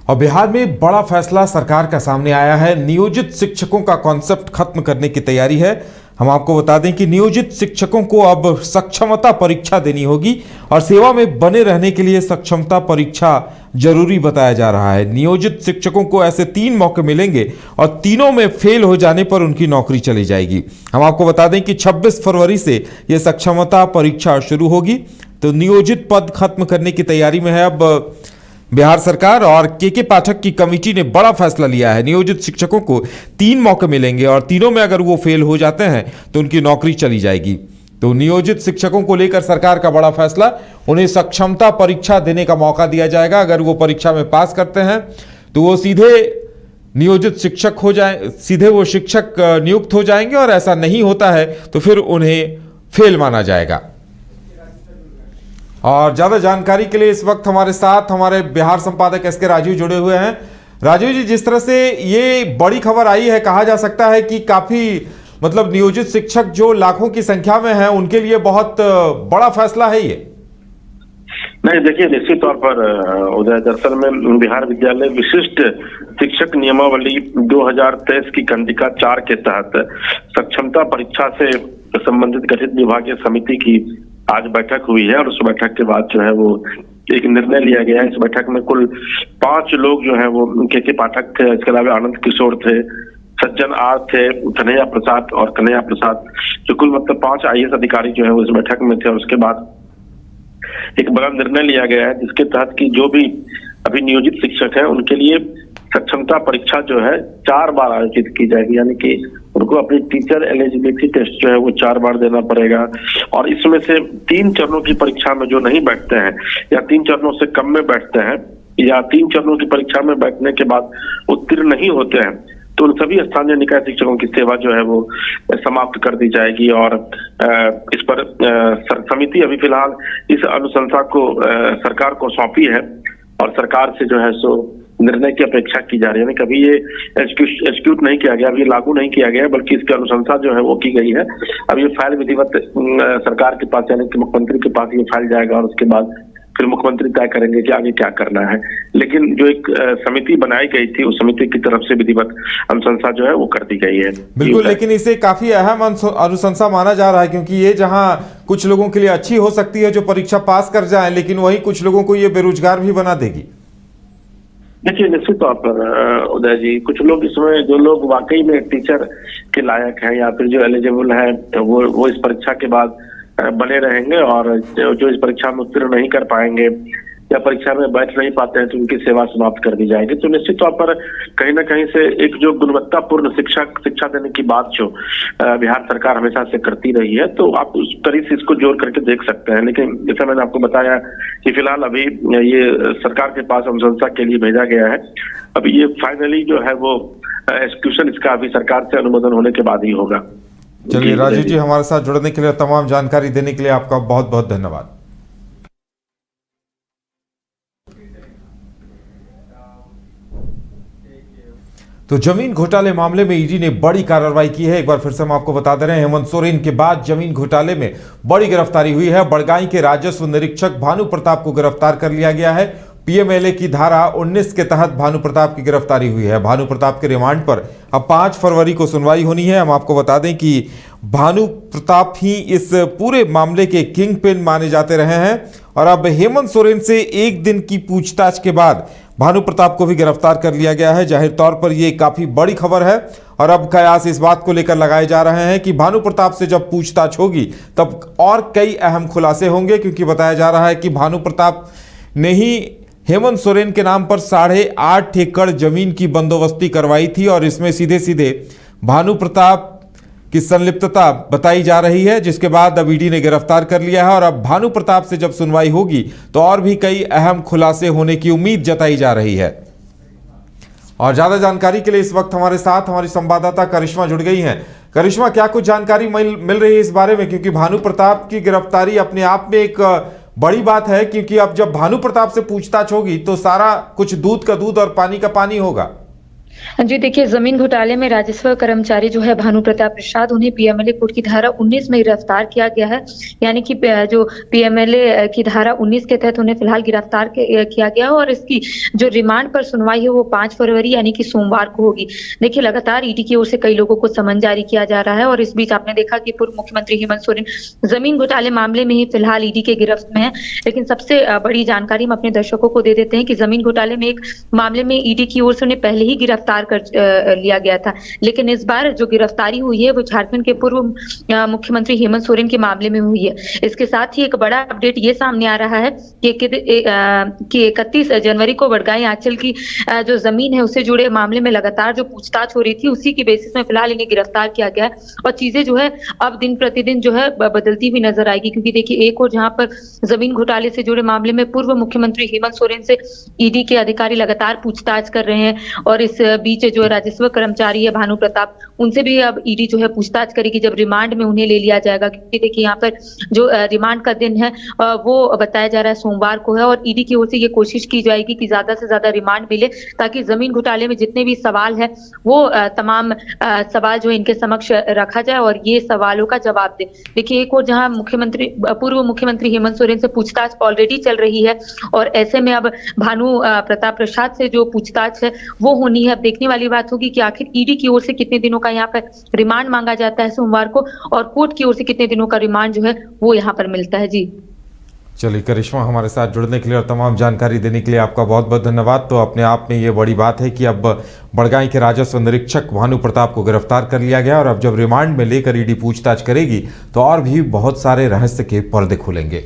और बिहार में बड़ा फैसला सरकार का सामने आया है। नियोजित शिक्षकों का कॉन्सेप्ट खत्म करने की तैयारी है। हम आपको बता दें कि नियोजित शिक्षकों को अब सक्षमता परीक्षा देनी होगी और सेवा में बने रहने के लिए सक्षमता परीक्षा जरूरी बताया जा रहा है। नियोजित शिक्षकों को ऐसे 3 मौके मिलेंगे और तीनों में फेल हो जाने पर उनकी नौकरी चली जाएगी। हम आपको बता दें कि 26 फरवरी से यह सक्षमता परीक्षा शुरू होगी। तो नियोजित पद खत्म करने की तैयारी में है अब बिहार सरकार और के पाठक की कमेटी ने बड़ा फैसला लिया है। नियोजित शिक्षकों को 3 मौके मिलेंगे और तीनों में अगर वो फेल हो जाते हैं तो उनकी नौकरी चली जाएगी। तो नियोजित शिक्षकों को लेकर सरकार का बड़ा फैसला, उन्हें सक्षमता परीक्षा देने का मौका दिया जाएगा। अगर वो परीक्षा में पास करते हैं तो वो सीधे नियोजित शिक्षक हो जाए, सीधे वो शिक्षक नियुक्त हो जाएंगे और ऐसा नहीं होता है तो फिर उन्हें फेल माना जाएगा। और ज्यादा जानकारी के लिए इस वक्त हमारे साथ हमारे बिहार संपादक एस के राजीव जुड़े हुए हैं। राजीव जी, जिस तरह से ये बड़ी खबर आई है, कहा जा सकता है कि काफी नियोजित शिक्षक जो लाखों की संख्या में हैं, उनके लिए बहुत बड़ा फैसला है ये। नहीं, देखिए, निश्चित तौर पर उदय, दरअसल में बिहार विद्यालय विशिष्ट शिक्षक नियमावली 2023 की खंडिका 4 के तहत सक्षमता परीक्षा से संबंधित गठित विभागीय समिति की आज बैठक हुई है और उस बैठक के बाद जो है वो एक निर्णय लिया गया है। इस बैठक में कुल 5 लोग जो है वो के पाठक थे, इसके अलावा आनंद किशोर थे, सज्जन आर थे, कन्हैया प्रसाद और कन्हैया प्रसाद, जो कुल 5 IAS अधिकारी जो है वो इस बैठक में थे। और उसके बाद एक बड़ा निर्णय लिया गया है जिसके तहत कि जो भी अभी नियोजित शिक्षक है उनके लिए सक्षमता परीक्षा जो है 4 बार आयोजित की जाएगी, यानी कि उनको अपनी टीचर एलिजिबिलिटी टेस्ट जो है वो 4 बार देना पड़ेगा। और इसमें से 3 चरणों की परीक्षा में जो नहीं बैठते हैं या 3 चरणों से कम में बैठते हैं या 3 चरणों की परीक्षा में बैठने के बाद उत्तीर्ण नहीं होते हैं तो उन सभी स्थानीय निकाय शिक्षकों की सेवा जो है वो समाप्त कर दी जाएगी। और इस पर समिति अभी फिलहाल इस अनुशंसा को सरकार को सौंपी है और सरकार से जो है सो निर्णय की अपेक्षा की जा रही है। कभी ये एग्जीक्यूट नहीं किया गया, अभी लागू नहीं किया गया, बल्कि इसकी अनुशंसा जो है वो की गई है। अब ये फाइल विधिवत सरकार के पास यानी कि मुख्यमंत्री के पास ये फाइल जाएगा और उसके बाद फिर मुख्यमंत्री तय करेंगे कि आगे क्या करना है। लेकिन जो एक समिति बनाई गई थी उस समिति की तरफ से विधिवत अनुशंसा जो है वो कर दी गई है। बिल्कुल, लेकिन इसे काफी अहम अनुशंसा माना जा रहा है क्योंकि ये जहां कुछ लोगों के लिए अच्छी हो सकती है जो परीक्षा पास कर जाए, लेकिन वही कुछ लोगों को ये बेरोजगार भी बना देगी। देखिए, निश्चित तौर पर उदय जी, कुछ लोग इसमें जो लोग वाकई में टीचर के लायक हैं या फिर जो एलिजिबल है वो इस परीक्षा के बाद बने रहेंगे और जो इस परीक्षा में उत्तीर्ण नहीं कर पाएंगे या परीक्षा में बैठ नहीं पाते हैं तो उनकी सेवा समाप्त कर दी जाएगी। तो निश्चित तौर पर कहीं ना कहीं से एक जो गुणवत्तापूर्ण शिक्षा देने की बात जो बिहार सरकार हमेशा से करती रही है, तो आप उस तरीके से इसको जोड़ करके देख सकते हैं। लेकिन जैसा मैंने आपको बताया कि फिलहाल अभी ये सरकार के पास अनुशंसा के लिए भेजा गया है। अभी ये फाइनली जो है वो एग्जीक्यूशन इसका अभी सरकार से अनुमोदन होने के बाद ही होगा। चलिए राजीव जी, हमारे साथ जुड़ने के लिए, तमाम जानकारी देने के लिए आपका बहुत बहुत धन्यवाद। तो जमीन घोटाले मामले में ईडी ने बड़ी कार्रवाई की है। एक बार फिर से हम आपको बता दे रहे हैं, हेमंत सोरेन के बाद जमीन घोटाले में बड़ी गिरफ्तारी हुई है। बड़गाई के राजस्व निरीक्षक भानु प्रताप को गिरफ्तार कर लिया गया है। पीएमएलए की धारा 19 के तहत भानु प्रताप की गिरफ्तारी हुई है। भानु प्रताप के रिमांड पर अब 5 फरवरी को सुनवाई होनी है। हम आपको बता दें कि भानु प्रताप ही इस पूरे मामले के किंग पिन माने जाते रहे हैं और अब हेमंत सोरेन से 1 दिन की पूछताछ के बाद भानु प्रताप को भी गिरफ्तार कर लिया गया है। जाहिर तौर पर यह काफी बड़ी खबर है और अब कयास इस बात को लेकर लगाए जा रहे हैं कि भानु प्रताप से जब पूछताछ होगी तब और कई अहम खुलासे होंगे, क्योंकि बताया जा रहा है कि भानु प्रताप ने ही हेमंत सोरेन के नाम पर 8.5 एकड़ जमीन की बंदोबस्ती करवाई थी और इसमें सीधे सीधे भानु प्रताप की संलिप्तता बताई जा रही है, जिसके बाद अब ईडी ने गिरफ्तार कर लिया है और अब भानु प्रताप से जब सुनवाई होगी तो और भी कई अहम खुलासे होने की उम्मीद जताई जा रही है। और ज्यादा जानकारी के लिए इस वक्त हमारे साथ हमारी संवाददाता करिश्मा जुड़ गई हैं। करिश्मा, क्या कुछ जानकारी मिल रही है इस बारे में, क्योंकि भानु प्रताप की गिरफ्तारी अपने आप में एक बड़ी बात है, क्योंकि अब जब भानु प्रताप से पूछताछ होगी तो सारा कुछ दूध का दूध और पानी का पानी होगा। जी देखिए, ज़मीन घोटाले में राजस्व कर्मचारी जो है भानु प्रताप प्रसाद, उन्हें पीएमएलए कोर्ट की धारा 19 में गिरफ्तार किया गया है। यानी कि जो पीएमएलए की धारा 19 के तहत उन्हें फिलहाल गिरफ्तार किया गया है और इसकी जो रिमांड पर सुनवाई है वो 5 फरवरी यानी कि सोमवार को होगी। देखिए, लगातार ईडी की ओर से कई लोगों को समन जारी किया जा रहा है और इस बीच आपने देखा कि पूर्व मुख्यमंत्री हेमंत सोरेन ज़मीन घोटाले मामले में ही फिलहाल ईडी के गिरफ्त में है। लेकिन सबसे बड़ी जानकारी हम अपने दर्शकों को दे देते हैं कि ज़मीन घोटाले में एक मामले में ईडी की ओर से उन्हें पहले ही गिरफ्तार कर लिया गया था। लेकिन इस बार जो गिरफ्तारी हुई है वो झारखंड के पूर्व मुख्यमंत्री हेमंत सोरेन के मामले में हुई है। इसके साथ ही एक बड़ा अपडेट ये सामने आ रहा है कि 31 जनवरी को बड़गाई आंचल की जो जमीन है उससे जुड़े मामले में लगातार जो पूछताछ हो रही थी उसी की बेसिस में फिलहाल इन्हें गिरफ्तार किया गया है और चीजें जो है अब दिन प्रतिदिन जो है बदलती हुई नजर आएगी। क्योंकि देखिए, एक और जहां पर जमीन घोटाले से जुड़े मामले में पूर्व मुख्यमंत्री हेमंत सोरेन से ईडी के अधिकारी लगातार पूछताछ कर रहे हैं और इस बीच जो राजस्व कर्मचारी है भानु प्रताप, उनसे भी अब ईडी जो है पूछताछ करेगी जब रिमांड में उन्हें ले लिया जाएगा। क्योंकि देखिए, यहाँ पर जो रिमांड का दिन है वो बताया जा रहा है सोमवार को है और ईडी की ओर से ये कोशिश की जाएगी कि ज्यादा से ज्यादा रिमांड मिले ताकि जमीन घोटाले में जितने भी सवाल है वो तमाम सवाल जो इनके समक्ष रखा जाए और ये सवालों का जवाब दे। देखिए, एक और जहां पूर्व मुख्यमंत्री हेमंत सोरेन से पूछताछ ऑलरेडी चल रही है और ऐसे में अब भानु प्रताप प्रसाद से जो पूछताछ है वो होनी है। अब देखने वाली बात होगी कि आखिर ईडी की ओर से कितने दिनों का यहाँ पर रिमांड मांगा जाता है सोमवार को और कोर्ट की ओर से कितने दिनों का रिमांड जो है वो यहाँ पर मिलता है। जी चलिए करिश्मा, हमारे साथ जुड़ने के लिए और तमाम जानकारी देने के लिए आपका बहुत बहुत धन्यवाद। तो अपने आप में ये बड़ी बात है कि अब बड़गाई के राजस्व निरीक्षक भानु प्रताप को गिरफ्तार कर लिया गया और अब जब रिमांड में लेकर ईडी पूछताछ करेगी तो और भी बहुत सारे रहस्य के पर्दे खुलेंगे।